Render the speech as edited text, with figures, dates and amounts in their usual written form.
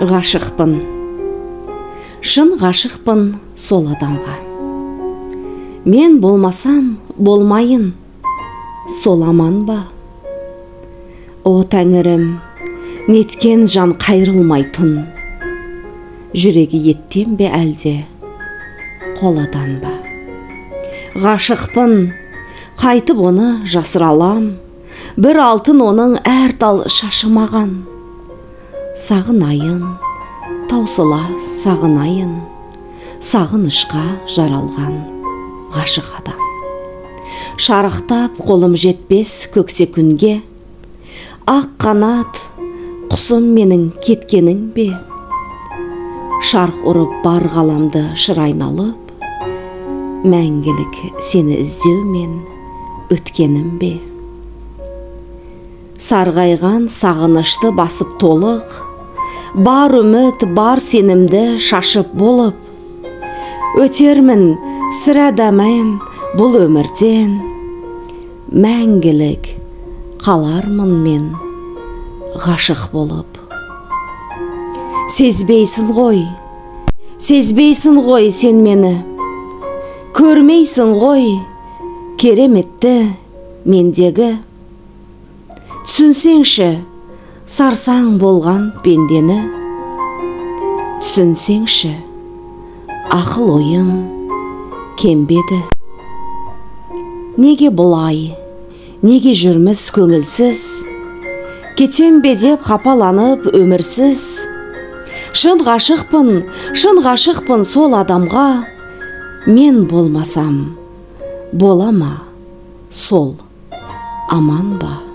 Ғашықпын, шын ғашықпын сол адамға. Мен болмасам болмайын, сол аман ба? О тәңірім, неткен жан қайрылмайтын, жүрегі еттен бе әлде қоладан ба? Ғашықпын, қайтып оны жасыра алам, бір алтын оның әр тал шашымаған. Сағынайын, таусыла сағынайын, сағынышқа жаралған ғашық адам. Шарықтап қолым жетпес көкте күнге, ақ қанат құсым менің кеткенің бе? Шарқ ұрып бар ғаламды шыр айналып, мәңгілік сені іздеумен өткенім бе? Сарғайған сағынышты басып толық, бар үміт, бар сенімді шашып болып, өтермін сірә дәмән бұл өмірден, мәңгілік қалармын мен ғашық болып. Сезбейсің ғой сен мені, көрмейсің ғой кереметті мендегі. Түсінсеңші, сарсаң болған пендені, түсінсеңші, ақыл ойың кембеді. Неге бұлай, неге жүрміз көңілсіз, кетем бе деп қапаланып өмірсіз? Шын ғашықпын сол адамға, мен болмасам, бола ма сол аман ба?